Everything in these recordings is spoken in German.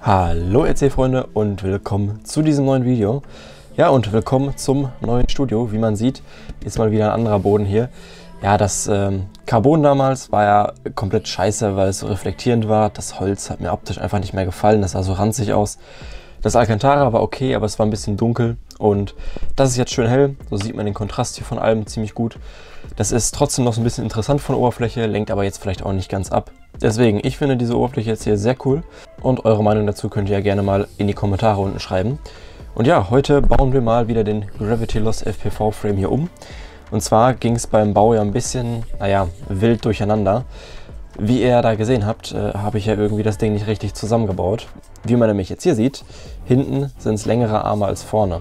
Hallo EC-Freunde und willkommen zu diesem neuen Video. Ja, und willkommen zum neuen Studio. Wie man sieht, ist mal wieder ein anderer Boden hier. Ja, das Carbon damals war ja komplett scheiße, weil es so reflektierend war. Das Holz hat mir optisch einfach nicht mehr gefallen, das sah so ranzig aus. Das Alcantara war okay, aber es war ein bisschen dunkel und das ist jetzt schön hell. So sieht man den Kontrast hier von allem ziemlich gut. Das ist trotzdem noch so ein bisschen interessant von der Oberfläche, lenkt aber jetzt vielleicht auch nicht ganz ab. Deswegen, ich finde diese Oberfläche jetzt hier sehr cool und eure Meinung dazu könnt ihr ja gerne mal in die Kommentare unten schreiben. Und ja, heute bauen wir mal wieder den Gravity Loss FPV Frame hier um. Und zwar ging es beim Bau ja ein bisschen, naja, wild durcheinander. Wie ihr da gesehen habt, habe ich ja irgendwie das Ding nicht richtig zusammengebaut. Wie man nämlich jetzt hier sieht, hinten sind es längere Arme als vorne.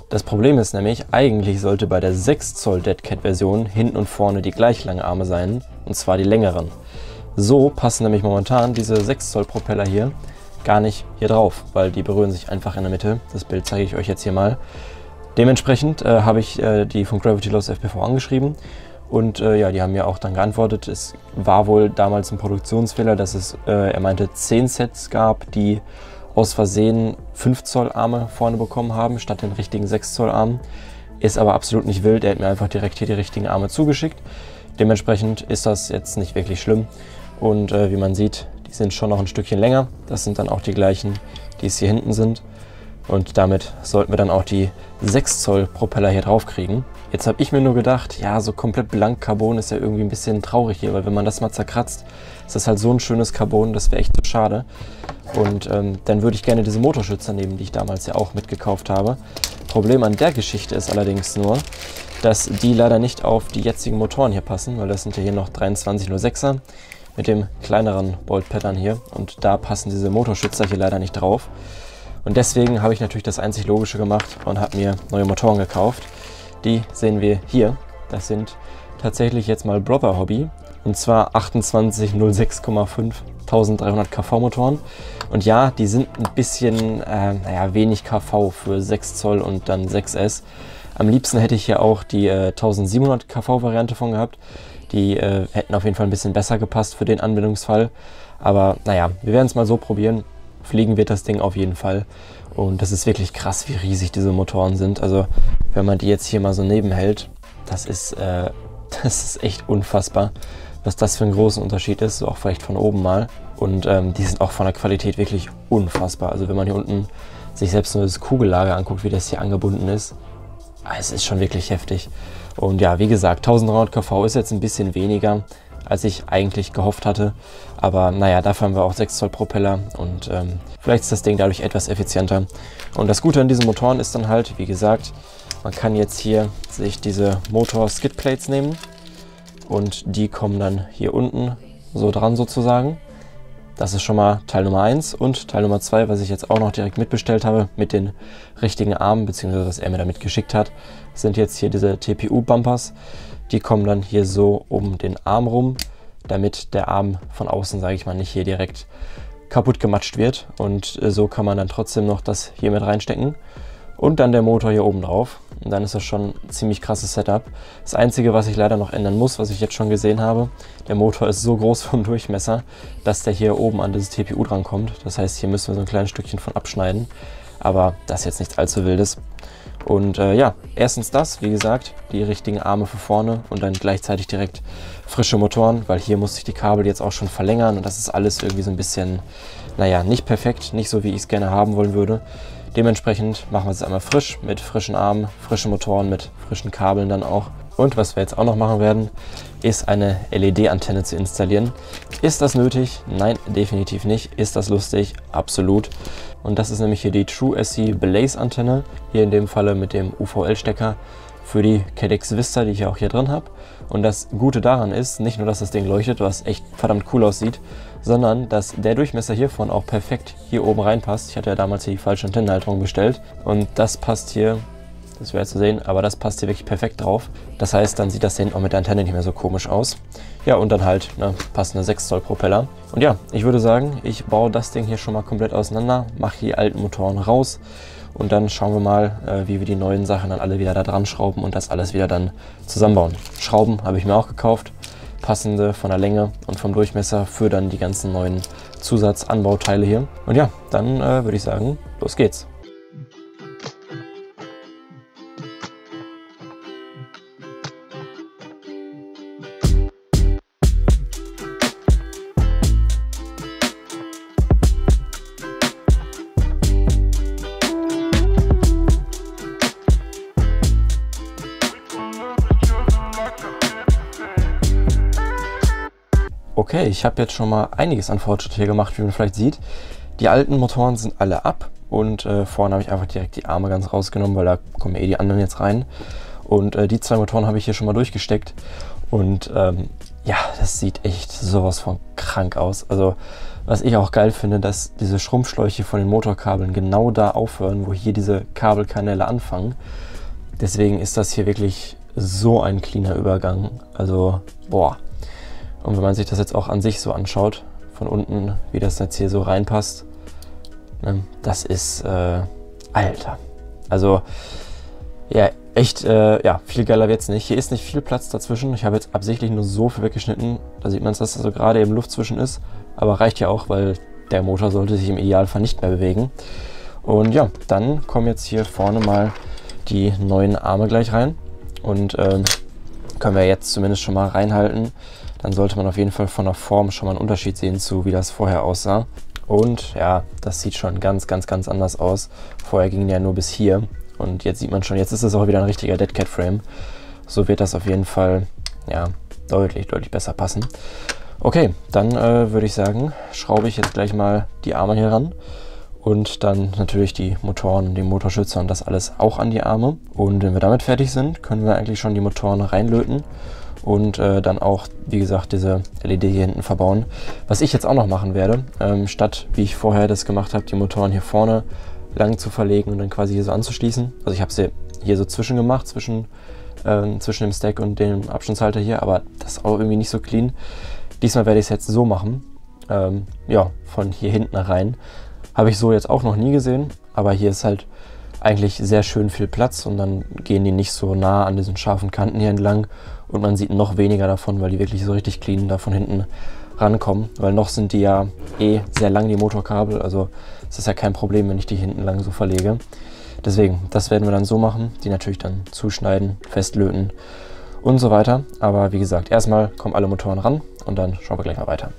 Das Problem ist nämlich, eigentlich sollte bei der 6 Zoll Dead Cat Version hinten und vorne die gleich lange Arme sein, und zwar die längeren. So passen nämlich momentan diese 6 Zoll Propeller hier gar nicht hier drauf, weil die berühren sich einfach in der Mitte. Das Bild zeige ich euch jetzt hier mal. Dementsprechend habe ich die von Gravity Loss FPV angeschrieben und ja, die haben mir auch dann geantwortet. Es war wohl damals ein Produktionsfehler, dass es, er meinte, 10 Sets gab, die aus Versehen 5 Zoll Arme vorne bekommen haben, statt den richtigen 6 Zoll Armen. Ist aber absolut nicht wild, er hat mir einfach direkt hier die richtigen Arme zugeschickt. Dementsprechend ist das jetzt nicht wirklich schlimm. Und wie man sieht, die sind schon noch ein Stückchen länger. Das sind dann auch die gleichen, die es hier hinten sind. Und damit sollten wir dann auch die 6 Zoll Propeller hier drauf kriegen. Jetzt habe ich mir nur gedacht, ja, so komplett blank Carbon ist ja irgendwie ein bisschen traurig hier, weil wenn man das mal zerkratzt, ist das halt so ein schönes Carbon, das wäre echt so schade. Und dann würde ich gerne diese Motorschützer nehmen, die ich damals ja auch mitgekauft habe. Problem an der Geschichte ist allerdings nur, dass die leider nicht auf die jetzigen Motoren hier passen, weil das sind ja hier noch 2306er mit dem kleineren Bolt-Pattern hier und da passen diese Motorschützer hier leider nicht drauf. Und deswegen habe ich natürlich das einzig Logische gemacht und habe mir neue Motoren gekauft. Die sehen wir hier. Das sind tatsächlich jetzt mal Brother Hobby und zwar 2806,5 1300 kV Motoren. Und ja, die sind ein bisschen naja, wenig kV für 6 Zoll und dann 6S. Am liebsten hätte ich hier auch die 1700 kV Variante von gehabt. Die hätten auf jeden Fall ein bisschen besser gepasst für den Anwendungsfall. Aber naja, wir werden es mal so probieren. Fliegen wird das Ding auf jeden Fall. Und das ist wirklich krass, wie riesig diese Motoren sind. Also wenn man die jetzt hier mal so nebenhält, das ist echt unfassbar, was das für einen großen Unterschied ist. So auch vielleicht von oben mal. Und die sind auch von der Qualität wirklich unfassbar. Also wenn man hier unten sich selbst nur das Kugellager anguckt, wie das hier angebunden ist, es ist schon wirklich heftig. Und ja, wie gesagt, 1300 kV ist jetzt ein bisschen weniger, als ich eigentlich gehofft hatte. Aber naja, dafür haben wir auch 6 Zoll Propeller und vielleicht ist das Ding dadurch etwas effizienter. Und das Gute an diesen Motoren ist dann halt, wie gesagt, man kann jetzt hier sich diese Motor-Skid-Plates nehmen und die kommen dann hier unten so dran sozusagen. Das ist schon mal Teil Nummer 1 und Teil Nummer 2, was ich jetzt auch noch direkt mitbestellt habe mit den richtigen Armen, beziehungsweise was er mir damit geschickt hat, sind jetzt hier diese TPU-Bumpers. Die kommen dann hier so um den Arm rum, damit der Arm von außen, sage ich mal, nicht hier direkt kaputt gematscht wird. Und so kann man dann trotzdem noch das hier mit reinstecken. Und dann der Motor hier oben drauf. Und dann ist das schon ein ziemlich krasses Setup. Das Einzige, was ich leider noch ändern muss, was ich jetzt schon gesehen habe, der Motor ist so groß vom Durchmesser, dass der hier oben an dieses TPU drankommt. Das heißt, hier müssen wir so ein kleines Stückchen von abschneiden. Aber das ist jetzt nichts allzu Wildes. Und ja, erstens das, wie gesagt, die richtigen Arme für vorne und dann gleichzeitig direkt frische Motoren, weil hier musste ich die Kabel jetzt auch schon verlängern und das ist alles irgendwie so ein bisschen, naja, nicht perfekt, nicht so, wie ich es gerne haben wollen würde. Dementsprechend machen wir es einmal frisch, mit frischen Armen, frischen Motoren, mit frischen Kabeln dann auch. Und was wir jetzt auch noch machen werden, ist eine LED-Antenne zu installieren. Ist das nötig? Nein, definitiv nicht. Ist das lustig? Absolut. Und das ist nämlich hier die TrueSC Blaze Antenne, hier in dem Falle mit dem UVL-Stecker für die Caddx Vista, die ich auch hier drin habe. Und das Gute daran ist, nicht nur, dass das Ding leuchtet, was echt verdammt cool aussieht, sondern dass der Durchmesser hiervon auch perfekt hier oben reinpasst. Ich hatte ja damals hier die falsche Antennenhalterung bestellt und das passt hier, das wäre zu sehen, aber das passt hier wirklich perfekt drauf. Das heißt, dann sieht das hier hinten auch mit der Antenne nicht mehr so komisch aus. Ja, und dann halt passende 6 Zoll Propeller. Und ja, ich würde sagen, ich baue das Ding hier schon mal komplett auseinander, mache die alten Motoren raus und dann schauen wir mal, wie wir die neuen Sachen dann alle wieder da dran schrauben und das alles wieder dann zusammenbauen. Schrauben habe ich mir auch gekauft, passende von der Länge und vom Durchmesser für dann die ganzen neuen Zusatzanbauteile hier. Und ja, dann würde ich sagen, los geht's. Okay, ich habe jetzt schon mal einiges an Fortschritt hier gemacht, wie man vielleicht sieht. Die alten Motoren sind alle ab und vorne habe ich einfach direkt die Arme ganz rausgenommen, weil da kommen ja eh die anderen jetzt rein. Und die zwei Motoren habe ich hier schon mal durchgesteckt und ja, das sieht echt sowas von krank aus. Also was ich auch geil finde, dass diese Schrumpfschläuche von den Motorkabeln genau da aufhören, wo hier diese Kabelkanäle anfangen. Deswegen ist das hier wirklich so ein cleaner Übergang. Also boah. Und wenn man sich das jetzt auch an sich so anschaut, von unten, wie das jetzt hier so reinpasst, ne, das ist, Alter. Also, ja, echt, ja, viel geiler wird's nicht. Hier ist nicht viel Platz dazwischen. Ich habe jetzt absichtlich nur so viel weggeschnitten. Da sieht man es, dass da so gerade eben Luft zwischen ist. Aber reicht ja auch, weil der Motor sollte sich im Idealfall nicht mehr bewegen. Und ja, dann kommen jetzt hier vorne mal die neuen Arme gleich rein. Und können wir jetzt zumindest schon mal reinhalten. Dann sollte man auf jeden Fall von der Form schon mal einen Unterschied sehen zu, wie das vorher aussah. Und ja, das sieht schon ganz anders aus. Vorher ging der nur bis hier. Und jetzt sieht man schon, jetzt ist es auch wieder ein richtiger Deadcat Frame. So wird das auf jeden Fall, ja, deutlich besser passen. Okay, dann würde ich sagen, schraube ich jetzt gleich mal die Arme hier ran. Und dann natürlich die Motoren, den Motorschützer und das alles auch an die Arme. Und wenn wir damit fertig sind, können wir eigentlich schon die Motoren reinlöten. Und dann auch, wie gesagt, diese LED hier hinten verbauen. Was ich jetzt auch noch machen werde, statt, wie ich vorher das gemacht habe, die Motoren hier vorne lang zu verlegen und dann quasi hier so anzuschließen. Also ich habe sie hier so zwischen gemacht, zwischen dem Stack und dem Abstandshalter hier, aber das ist auch irgendwie nicht so clean. Diesmal werde ich es jetzt so machen, ja, von hier hinten rein. Habe ich so jetzt auch noch nie gesehen, aber hier ist halt eigentlich sehr schön viel Platz und dann gehen die nicht so nah an diesen scharfen Kanten hier entlang und man sieht noch weniger davon, weil die wirklich so richtig clean da von hinten rankommen, weil noch sind die ja eh sehr lang, die Motorkabel, also es ist ja kein Problem, wenn ich die hinten lang so verlege. Deswegen, das werden wir dann so machen, die natürlich dann zuschneiden, festlöten und so weiter. Aber wie gesagt, erstmal kommen alle Motoren ran und dann schauen wir gleich mal weiter.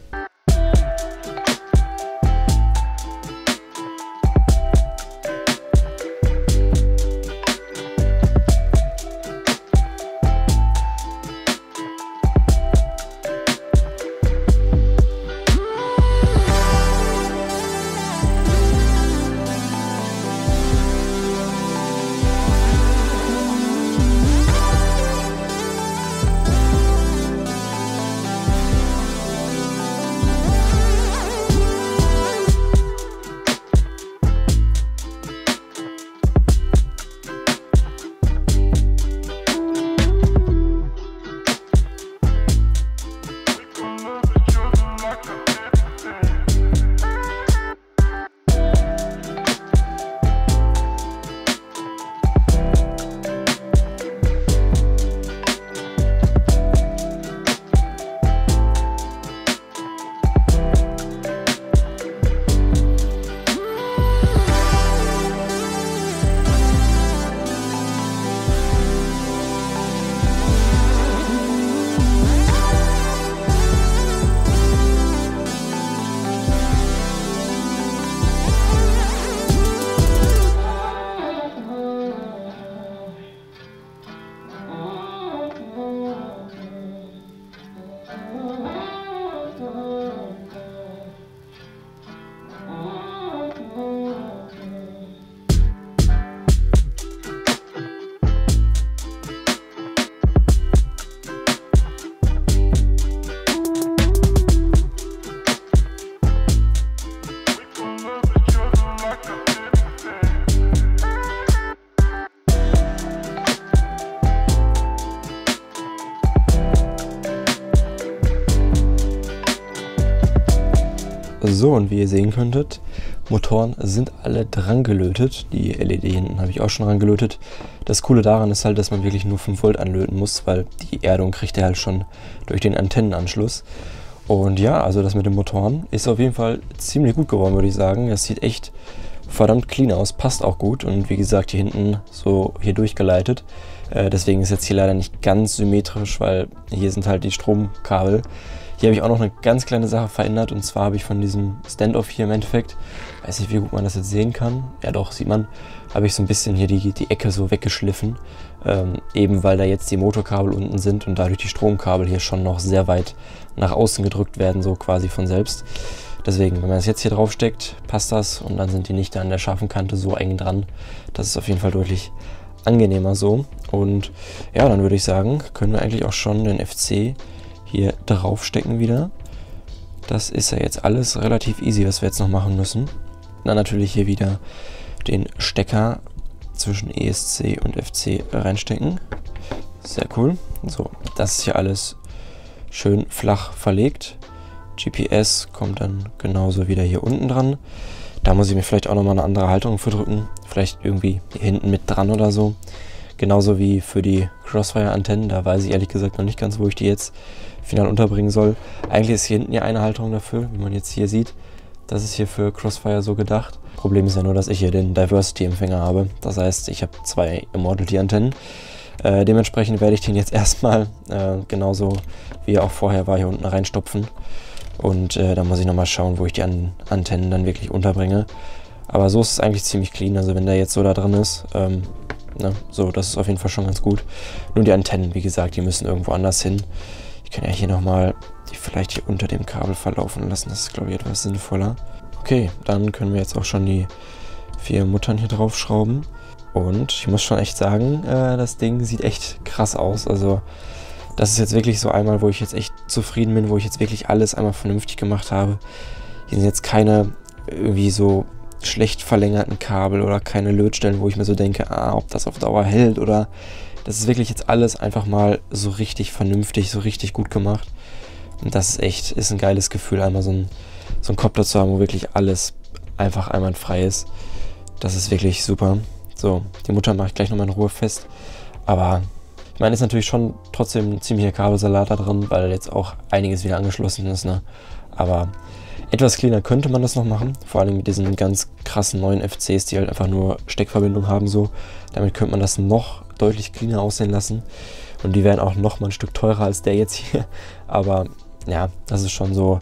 So, und wie ihr sehen könntet, Motoren sind alle dran gelötet. Die LED hinten habe ich auch schon dran gelötet. Das Coole daran ist halt, dass man wirklich nur 5 Volt anlöten muss, weil die Erdung kriegt er halt schon durch den Antennenanschluss. Und ja, also das mit den Motoren ist auf jeden Fall ziemlich gut geworden, würde ich sagen. Das sieht echt verdammt clean aus, passt auch gut. Und wie gesagt, hier hinten so hier durchgeleitet. Deswegen ist jetzt hier leider nicht ganz symmetrisch, weil hier sind halt die Stromkabel. Hier habe ich auch noch eine ganz kleine Sache verändert. Und zwar habe ich von diesem Standoff hier im Endeffekt, weiß nicht, wie gut man das jetzt sehen kann. Ja doch, sieht man. Habe ich so ein bisschen hier die Ecke so weggeschliffen. Eben weil da jetzt die Motorkabel unten sind und dadurch die Stromkabel hier schon noch sehr weit nach außen gedrückt werden, so quasi von selbst. Deswegen, wenn man das jetzt hier drauf steckt, passt das und dann sind die nicht an der scharfen Kante so eng dran. Das ist auf jeden Fall deutlich angenehmer so. Und ja, dann würde ich sagen, können wir eigentlich auch schon den FC hier drauf stecken wieder. Das ist ja jetzt alles relativ easy, was wir jetzt noch machen müssen. Dann natürlich hier wieder den Stecker zwischen ESC und FC reinstecken. Sehr cool. So, das ist hier alles schön flach verlegt. GPS kommt dann genauso wieder hier unten dran. Da muss ich mir vielleicht auch nochmal eine andere Haltung für drücken. Vielleicht irgendwie hier hinten mit dran oder so. Genauso wie für die Crossfire-Antennen. Da weiß ich ehrlich gesagt noch nicht ganz, wo ich die jetzt final unterbringen soll. Eigentlich ist hier hinten ja eine Halterung dafür, wie man jetzt hier sieht. Das ist hier für Crossfire so gedacht. Problem ist ja nur, dass ich hier den Diversity-Empfänger habe. Das heißt, ich habe 2 Immortality-Antennen. Dementsprechend werde ich den jetzt erstmal, genauso wie er auch vorher war, hier unten reinstopfen. Und dann muss ich nochmal schauen, wo ich die Antennen dann wirklich unterbringe. Aber so ist es eigentlich ziemlich clean. Also wenn der jetzt so da drin ist, so, das ist auf jeden Fall schon ganz gut. Nur die Antennen, wie gesagt, die müssen irgendwo anders hin. Ich kann ja hier nochmal die vielleicht hier unter dem Kabel verlaufen lassen. Das ist, glaube ich, etwas sinnvoller. Okay, dann können wir jetzt auch schon die 4 Muttern hier drauf schrauben. Und ich muss schon echt sagen, das Ding sieht echt krass aus. Also das ist jetzt wirklich so einmal, wo ich jetzt echt zufrieden bin, wo ich jetzt wirklich alles einmal vernünftig gemacht habe. Hier sind jetzt keine irgendwie so schlecht verlängerten Kabel oder keine Lötstellen, wo ich mir so denke, ob das auf Dauer hält oder... Das ist wirklich jetzt alles einfach mal so richtig vernünftig, so richtig gut gemacht. Und das ist echt, ist ein geiles Gefühl, einmal so ein Koppler zu haben, wo wirklich alles einfach einwandfrei ist. Das ist wirklich super. So, die Mutter mache ich gleich nochmal in Ruhe fest. Aber ich meine, ist natürlich schon trotzdem ein ziemlicher Kabelsalat da drin, weil jetzt auch einiges wieder angeschlossen ist, ne? Aber etwas cleaner könnte man das noch machen. Vor allem mit diesen ganz krassen neuen FCs, die halt einfach nur Steckverbindung haben, so. Damit könnte man das noch deutlich cleaner aussehen lassen. Und die wären auch noch mal ein Stück teurer als der jetzt hier. Aber ja, das ist schon so,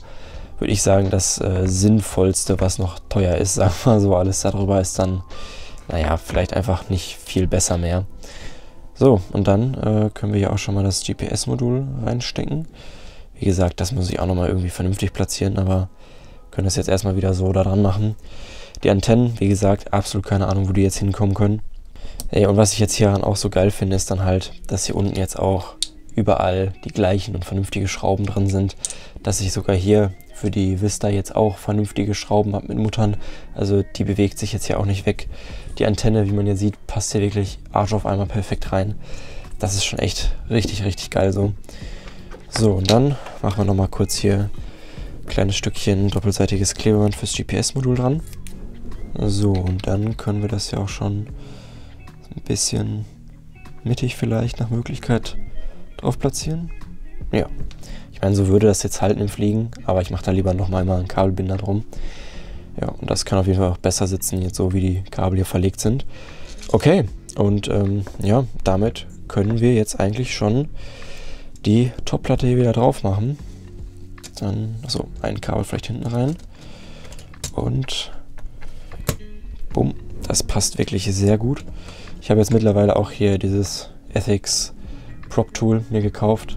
würde ich sagen, das Sinnvollste, was noch teuer ist. Sagen wir mal so, alles darüber ist dann, naja, vielleicht einfach nicht viel besser mehr. So, und dann können wir hier auch schon mal das GPS-Modul reinstecken. Wie gesagt, das muss ich auch noch mal irgendwie vernünftig platzieren, aber können das jetzt erstmal wieder so da dran machen. Die Antennen, wie gesagt, absolut keine Ahnung, wo die jetzt hinkommen können. Ey, und was ich jetzt hieran auch so geil finde, ist dann halt, dass hier unten jetzt auch überall die gleichen und vernünftige Schrauben drin sind. Dass ich sogar hier für die Vista jetzt auch vernünftige Schrauben habe mit Muttern. Also die bewegt sich jetzt hier auch nicht weg. Die Antenne, wie man hier sieht, passt hier wirklich Arsch auf einmal perfekt rein. Das ist schon echt richtig, richtig geil so. So, und dann machen wir nochmal kurz hier ein kleines Stückchen doppelseitiges Klebeband fürs GPS-Modul dran. So, und dann können wir das ja auch schon ein bisschen mittig vielleicht nach Möglichkeit drauf platzieren. Ja, ich meine, so würde das jetzt halten im Fliegen, aber ich mache da lieber nochmal immer einen Kabelbinder drum. Ja, und das kann auf jeden Fall auch besser sitzen, jetzt so wie die Kabel hier verlegt sind. Okay, und ja, damit können wir jetzt eigentlich schon die Topplatte hier wieder drauf machen. Dann, so, ein Kabel vielleicht hinten rein. Und bumm, das passt wirklich sehr gut. Ich habe jetzt mittlerweile auch hier dieses Ethics Prop Tool mir gekauft.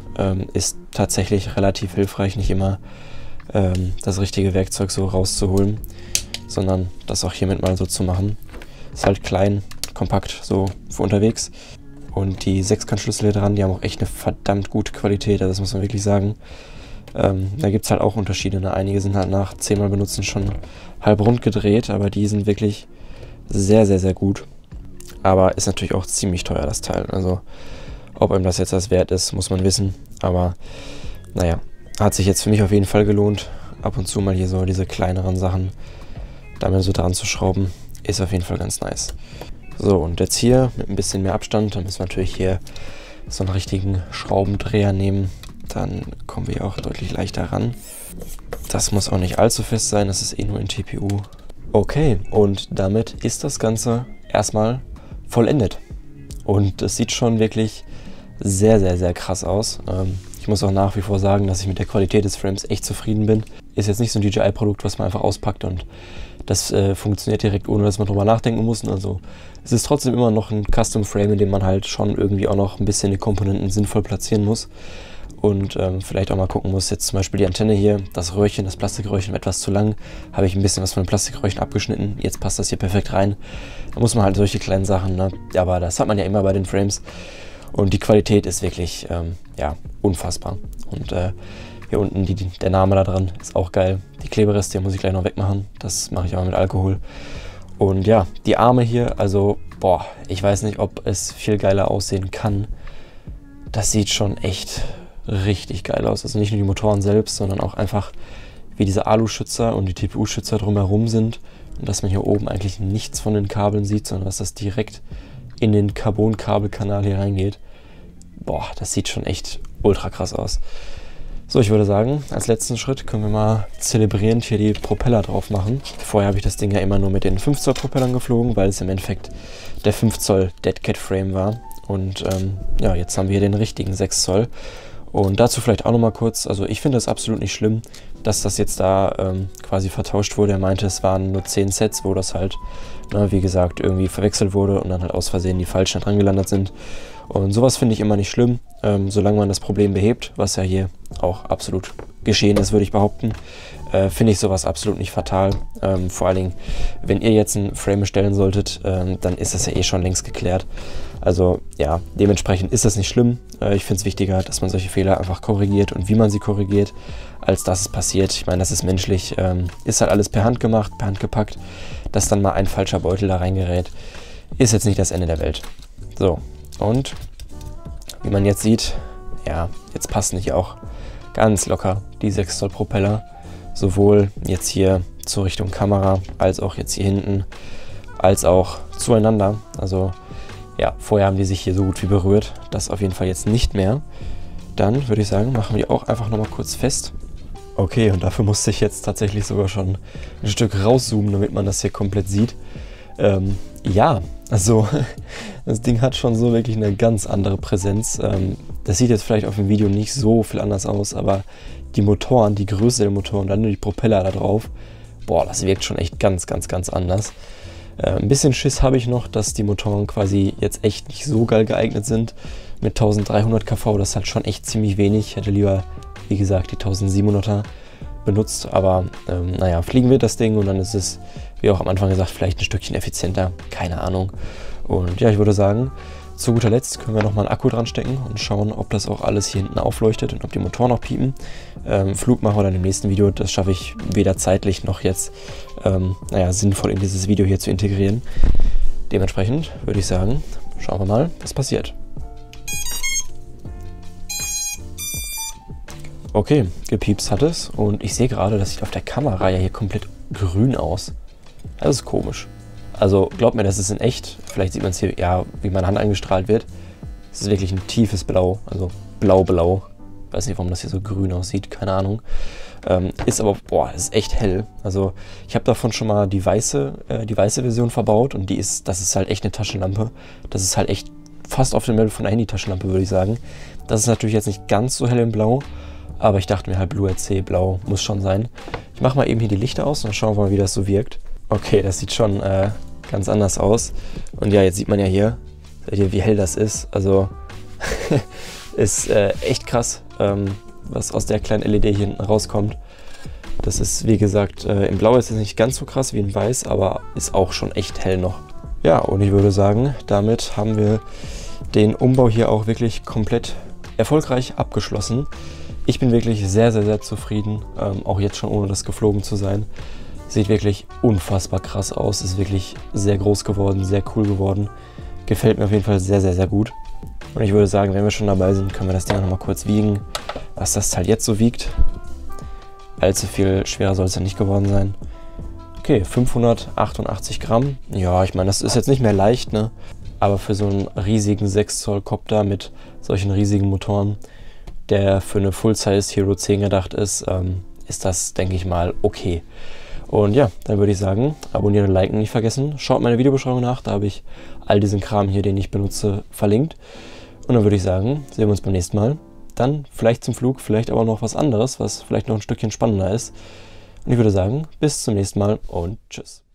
Ist tatsächlich relativ hilfreich, nicht immer das richtige Werkzeug so rauszuholen, sondern das auch hiermit mal so zu machen. Ist halt klein, kompakt, so für unterwegs. Und die Sechskantschlüssel hier dran, die haben auch echt eine verdammt gute Qualität, also das muss man wirklich sagen. Da gibt es halt auch Unterschiede. Ne? Einige sind halt nach 10-mal benutzen schon halb rund gedreht, aber die sind wirklich sehr, sehr, sehr gut. Aber ist natürlich auch ziemlich teuer, das Teil. Also ob einem das jetzt das wert ist, muss man wissen. Aber naja, hat sich jetzt für mich auf jeden Fall gelohnt, ab und zu mal hier so diese kleineren Sachen damit so dran zu schrauben. Ist auf jeden Fall ganz nice. So, und jetzt hier mit ein bisschen mehr Abstand, dann müssen wir natürlich hier so einen richtigen Schraubendreher nehmen. Dann kommen wir auch deutlich leichter ran. Das muss auch nicht allzu fest sein, das ist eh nur in TPU. Okay, und damit ist das Ganze erstmal vollendet. Und es sieht schon wirklich sehr, sehr, sehr krass aus. Ich muss auch nach wie vor sagen, dass ich mit der Qualität des Frames echt zufrieden bin. Ist jetzt nicht so ein DJI-Produkt, was man einfach auspackt und das funktioniert direkt, ohne dass man drüber nachdenken muss. Also es ist trotzdem immer noch ein Custom-Frame, in dem man halt schon irgendwie auch noch ein bisschen die Komponenten sinnvoll platzieren muss. Und vielleicht auch mal gucken muss, jetzt zum Beispiel die Antenne hier, das Röhrchen, das Plastikröhrchen etwas zu lang, habe ich ein bisschen was von dem Plastikröhrchen abgeschnitten, jetzt passt das hier perfekt rein. Da muss man halt solche kleinen Sachen, ne? Aber das hat man ja immer bei den Frames. Und die Qualität ist wirklich, ja, unfassbar. Und hier unten der Name da dran ist auch geil. Die Klebereste muss ich gleich noch wegmachen. Das mache ich aber mit Alkohol. Und ja, die Arme hier, also, boah, ich weiß nicht, ob es viel geiler aussehen kann. Das sieht schon echt richtig geil aus. Also nicht nur die Motoren selbst, sondern auch einfach, wie diese Aluschützer und die TPU-Schützer drumherum sind. Und dass man hier oben eigentlich nichts von den Kabeln sieht, sondern dass das direkt in den Carbon-Kabelkanal hier reingeht. Boah, das sieht schon echt ultra krass aus. So, ich würde sagen, als letzten Schritt können wir mal zelebrierend hier die Propeller drauf machen. Vorher habe ich das Ding ja immer nur mit den 5 Zoll Propellern geflogen, weil es im Endeffekt der 5 Zoll Dead Cat Frame war. Und ja, jetzt haben wir hier den richtigen 6 Zoll. Und dazu vielleicht auch nochmal kurz, also ich finde es absolut nicht schlimm, dass das jetzt da quasi vertauscht wurde. Er meinte, es waren nur 10 Sets, wo das halt, wie gesagt, irgendwie verwechselt wurde und dann halt aus Versehen die falschen dran gelandet sind. Und sowas finde ich immer nicht schlimm, solange man das Problem behebt, was ja hier auch absolut geschehen ist, würde ich behaupten, finde ich sowas absolut nicht fatal. Vor allen Dingen, wenn ihr jetzt ein Frame bestellen solltet, dann ist das ja eh schon längst geklärt. Also ja, dementsprechend ist das nicht schlimm. Ich finde es wichtiger, dass man solche Fehler einfach korrigiert und wie man sie korrigiert, als dass es passiert. Ich meine, das ist menschlich, ist halt alles per Hand gemacht, per Hand gepackt, dass dann mal ein falscher Beutel da reingerät, ist jetzt nicht das Ende der Welt. So, und wie man jetzt sieht, ja, jetzt passen hier auch ganz locker die 6 Zoll Propeller, sowohl jetzt hier zur Richtung Kamera, als auch jetzt hier hinten, als auch zueinander. Also ja, vorher haben die sich hier so gut wie berührt, das auf jeden Fall jetzt nicht mehr. Dann würde ich sagen, machen wir die auch einfach nochmal kurz fest. Okay, und dafür musste ich jetzt tatsächlich sogar schon ein Stück rauszoomen, damit man das hier komplett sieht. Ja, also das Ding hat schon so wirklich eine ganz andere Präsenz. Das sieht jetzt vielleicht auf dem Video nicht so viel anders aus, aber die Motoren, die Größe der Motoren, dann nur die Propeller da drauf, boah, das wirkt schon echt ganz, ganz, ganz anders. Ein bisschen Schiss habe ich noch, dass die Motoren quasi jetzt echt nicht so geil geeignet sind. Mit 1300 kV, das ist halt schon echt ziemlich wenig. Ich hätte lieber, wie gesagt, die 1700er benutzt, aber naja, fliegen wird das Ding und dann ist es, wie auch am Anfang gesagt, vielleicht ein Stückchen effizienter, keine Ahnung. Und ja, ich würde sagen, zu guter Letzt können wir nochmal einen Akku dran stecken und schauen, ob das auch alles hier hinten aufleuchtet und ob die Motoren auch piepen. Flug machen wir dann im nächsten Video, das schaffe ich weder zeitlich noch jetzt naja, sinnvoll in dieses Video hier zu integrieren. Dementsprechend würde ich sagen, schauen wir mal, was passiert. Okay, gepiepst hat es und ich sehe gerade, das sieht auf der Kamera ja hier komplett grün aus. Das ist komisch. Also glaubt mir, das ist in echt. Vielleicht sieht man es hier, ja, wie meine Hand angestrahlt wird. Es ist wirklich ein tiefes Blau, also blau-blau. Weiß nicht, warum das hier so grün aussieht, keine Ahnung. Ist aber, boah, es ist echt hell. Also ich habe davon schon mal die weiße Version verbaut und das ist halt echt eine Taschenlampe. Das ist halt echt fast auf dem Level von einer Handy-Taschenlampe, würde ich sagen. Das ist natürlich jetzt nicht ganz so hell in Blau, aber ich dachte mir halt, Blue RC, Blau muss schon sein. Ich mache mal eben hier die Lichter aus und dann schauen wir mal, wie das so wirkt. Okay, das sieht schon ganz anders aus. Und ja, jetzt sieht man ja hier, seht ihr, wie hell das ist. Also ist echt krass, was aus der kleinen LED hier hinten rauskommt. Das ist, wie gesagt, in Blau ist es nicht ganz so krass wie in Weiß, aber ist auch schon echt hell noch. Ja, und ich würde sagen, damit haben wir den Umbau hier auch wirklich komplett erfolgreich abgeschlossen. Ich bin wirklich sehr, sehr, sehr zufrieden, auch jetzt schon ohne das geflogen zu sein. Sieht wirklich unfassbar krass aus, ist wirklich sehr groß geworden, sehr cool geworden. Gefällt mir auf jeden Fall sehr, sehr, sehr gut. Und ich würde sagen, wenn wir schon dabei sind, können wir das Ding noch mal kurz wiegen, was das Teil jetzt so wiegt. Allzu viel schwerer soll es ja nicht geworden sein. Okay, 588 Gramm. Ja, ich meine, das ist jetzt nicht mehr leicht, ne? Aber für so einen riesigen 6 Zoll Copter mit solchen riesigen Motoren der für eine Full-Size Hero 10 gedacht ist, ist das, denke ich mal, okay. Und ja, dann würde ich sagen, abonnieren und liken nicht vergessen. Schaut meine Videobeschreibung nach, da habe ich all diesen Kram hier, den ich benutze, verlinkt. Und dann würde ich sagen, sehen wir uns beim nächsten Mal. Dann vielleicht zum Flug, vielleicht aber noch was anderes, was vielleicht noch ein Stückchen spannender ist. Und ich würde sagen, bis zum nächsten Mal und tschüss.